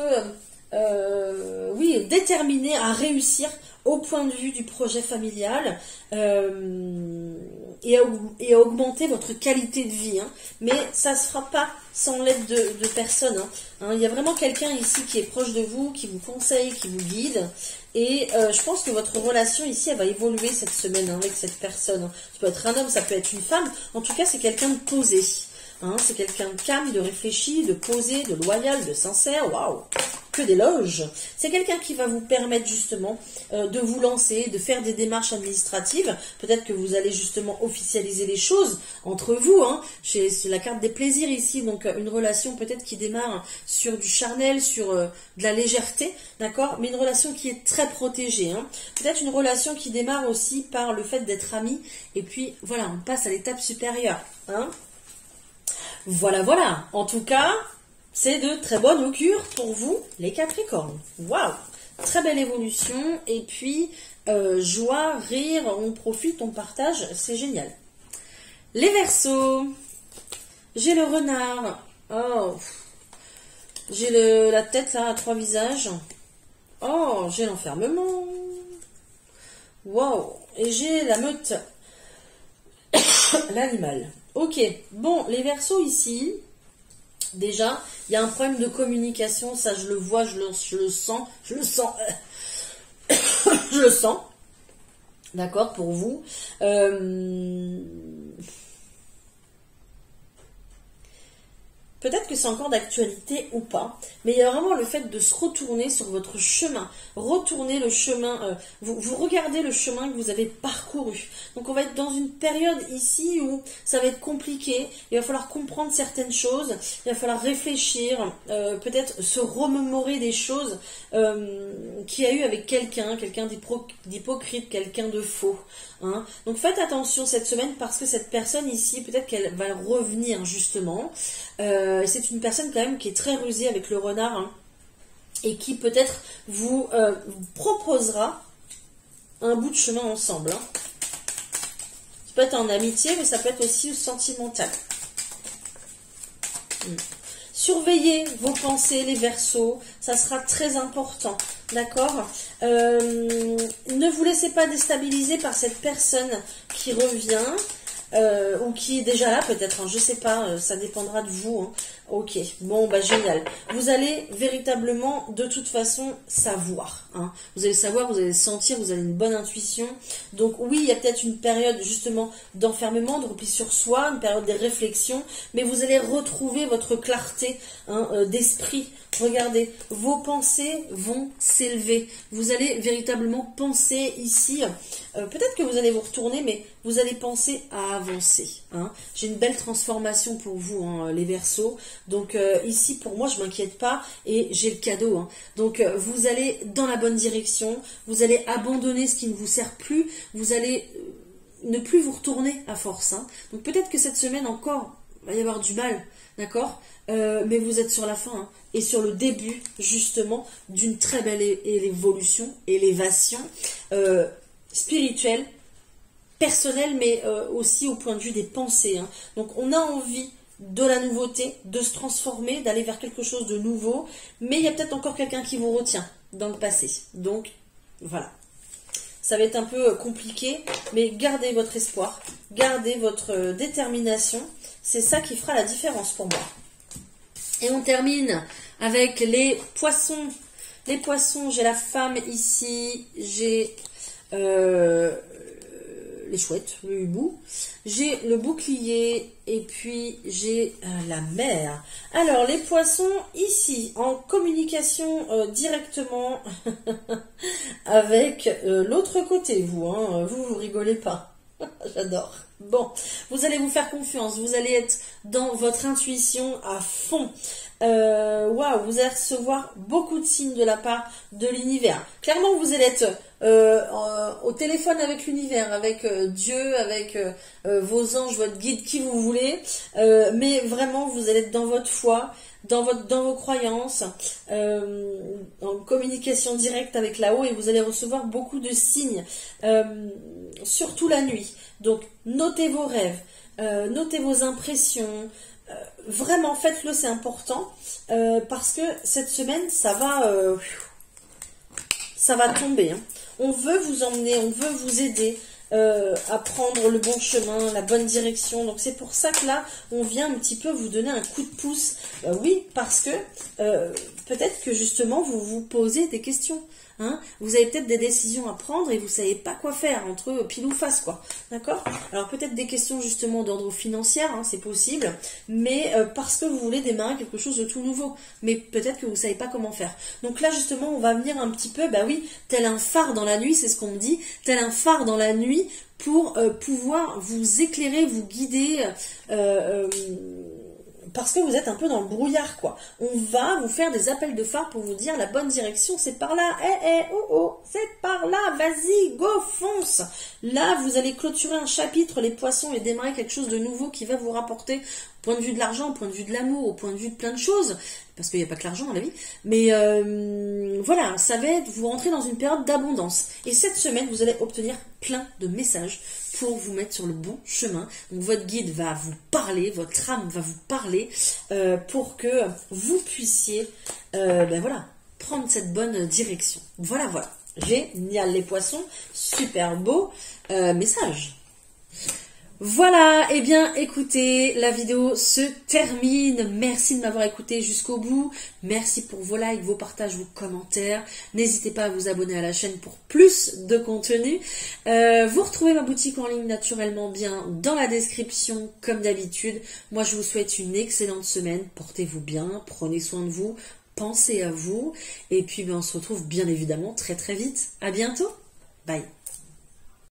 déterminé à réussir au point de vue du projet familial et à augmenter votre qualité de vie. Hein. Mais ça ne se fera pas sans l'aide de personne. Hein. Il y a vraiment quelqu'un ici qui est proche de vous, qui vous conseille, qui vous guide. Et je pense que votre relation ici, elle va évoluer cette semaine avec cette personne. Ça peut être un homme, ça peut être une femme. En tout cas, c'est quelqu'un de posé. Hein, c'est quelqu'un de calme, de réfléchi, de posé, de loyal, de sincère. Waouh, que d'éloges. C'est quelqu'un qui va vous permettre justement de vous lancer, de faire des démarches administratives. Peut-être que vous allez justement officialiser les choses entre vous. Hein. C'est la carte des plaisirs ici, donc une relation peut-être qui démarre sur du charnel, sur de la légèreté, d'accord, mais une relation qui est très protégée. Hein. Peut-être une relation qui démarre aussi par le fait d'être amis. Et puis voilà, on passe à l'étape supérieure. Hein. Voilà, voilà. En tout cas, c'est de très bonne augure pour vous, les Capricornes. Waouh! Très belle évolution. Et puis, joie, rire, on profite, on partage. C'est génial. Les Verseaux. J'ai le renard. Oh. J'ai la tête là, à 3 visages. Oh, j'ai l'enfermement. Waouh! Et j'ai la meute. L'animal. Ok, bon, les Verseaux ici, déjà, il y a un problème de communication, ça je le vois, je le sens, Je le sens. D'accord, pour vous. Peut-être que c'est encore d'actualité ou pas, mais il y a vraiment le fait de se retourner sur votre chemin, retourner le chemin, vous regardez le chemin que vous avez parcouru. Donc on va être dans une période ici où ça va être compliqué, il va falloir comprendre certaines choses, il va falloir réfléchir, peut-être se remémorer des choses qu'il y a eu avec quelqu'un d'hypocrite, quelqu'un de faux. Hein. Donc faites attention cette semaine parce que cette personne ici, peut-être qu'elle va revenir justement. C'est une personne quand même qui est très rusée avec le renard hein, et qui peut-être vous proposera un bout de chemin ensemble. Hein. Ça peut être en amitié, mais ça peut être aussi sentimental. Surveillez vos pensées, les Verseaux, ça sera très important, d'accord. Ne vous laissez pas déstabiliser par cette personne qui revient, ou qui est déjà là peut-être, hein, je sais pas, ça dépendra de vous. Hein. Ok, bon, bah génial. Vous allez véritablement, de toute façon, savoir. Hein. Vous allez savoir, vous allez sentir, vous avez une bonne intuition. Donc oui, il y a peut-être une période justement d'enfermement, de repli sur soi, une période de réflexion, mais vous allez retrouver votre clarté hein, d'esprit. Regardez, vos pensées vont s'élever. Vous allez véritablement penser ici, peut-être que vous allez vous retourner, mais vous allez penser à avancer. Hein. J'ai une belle transformation pour vous, hein, les Verseaux. Donc ici, pour moi, je ne m'inquiète pas et j'ai le cadeau. Hein. Donc vous allez dans la bonne direction, vous allez abandonner ce qui ne vous sert plus, vous allez ne plus vous retourner à force. Hein. Donc peut-être que cette semaine encore, il va y avoir du mal, d'accord mais vous êtes sur la fin hein, et sur le début justement d'une très belle élévation spirituelle, personnelle, mais aussi au point de vue des pensées. Hein. Donc on a envie de la nouveauté, de se transformer, d'aller vers quelque chose de nouveau, mais il y a peut-être encore quelqu'un qui vous retient dans le passé. Donc voilà. Ça va être un peu compliqué, mais gardez votre espoir, gardez votre détermination. C'est ça qui fera la différence pour moi. Et on termine avec les poissons. Les poissons, j'ai la femme ici, j'ai les chouettes, le hibou, j'ai le bouclier et puis j'ai la mer. Alors les poissons ici en communication directement avec l'autre côté, vous, hein, vous rigolez pas. J'adore. Bon, vous allez vous faire confiance, vous allez être dans votre intuition à fond. Waouh, vous allez recevoir beaucoup de signes de la part de l'univers. Clairement, vous allez être au téléphone avec l'univers, avec Dieu, avec vos anges, votre guide, qui vous voulez. Mais vraiment, vous allez être dans votre foi, dans vos croyances, en communication directe avec là-haut, et vous allez recevoir beaucoup de signes, surtout la nuit. Donc, notez vos rêves, notez vos impressions. Vraiment, faites-le, c'est important, parce que cette semaine, ça va tomber. Hein. On veut vous emmener, on veut vous aider à prendre le bon chemin, la bonne direction. Donc c'est pour ça que là, on vient un petit peu vous donner un coup de pouce. Oui, parce que peut-être que justement, vous vous posez des questions. Hein, vous avez peut-être des décisions à prendre et vous savez pas quoi faire entre pile ou face, quoi. D'accord? Alors peut-être des questions justement d'ordre financier, hein, c'est possible, mais parce que vous voulez démarrer quelque chose de tout nouveau. Mais peut-être que vous savez pas comment faire. Donc là justement, on va venir un petit peu, bah oui, tel un phare dans la nuit, c'est ce qu'on me dit, tel un phare dans la nuit pour pouvoir vous éclairer, vous guider. Parce que vous êtes un peu dans le brouillard, quoi. On va vous faire des appels de phare pour vous dire la bonne direction, c'est par là, c'est par là, vas-y, go, fonce. Là, vous allez clôturer un chapitre, les poissons, et démarrer quelque chose de nouveau qui va vous rapporter, au point de vue de l'argent, au point de vue de l'amour, au point de vue de plein de choses, parce qu'il n'y a pas que l'argent dans la vie, mais voilà, ça va être, vous rentrez dans une période d'abondance. Et cette semaine, vous allez obtenir plein de messages pour vous mettre sur le bon chemin. Donc votre guide va vous parler, votre âme va vous parler pour que vous puissiez ben voilà, prendre cette bonne direction. Voilà, génial les poissons, super beau message. Voilà, eh bien écoutez, la vidéo se termine. Merci de m'avoir écouté jusqu'au bout. Merci pour vos likes, vos partages, vos commentaires. N'hésitez pas à vous abonner à la chaîne pour plus de contenu. Vous retrouvez ma boutique en ligne naturellement bien dans la description comme d'habitude. Moi je vous souhaite une excellente semaine. Portez-vous bien, prenez soin de vous, pensez à vous. Et puis on se retrouve bien évidemment très très vite. À bientôt. Bye.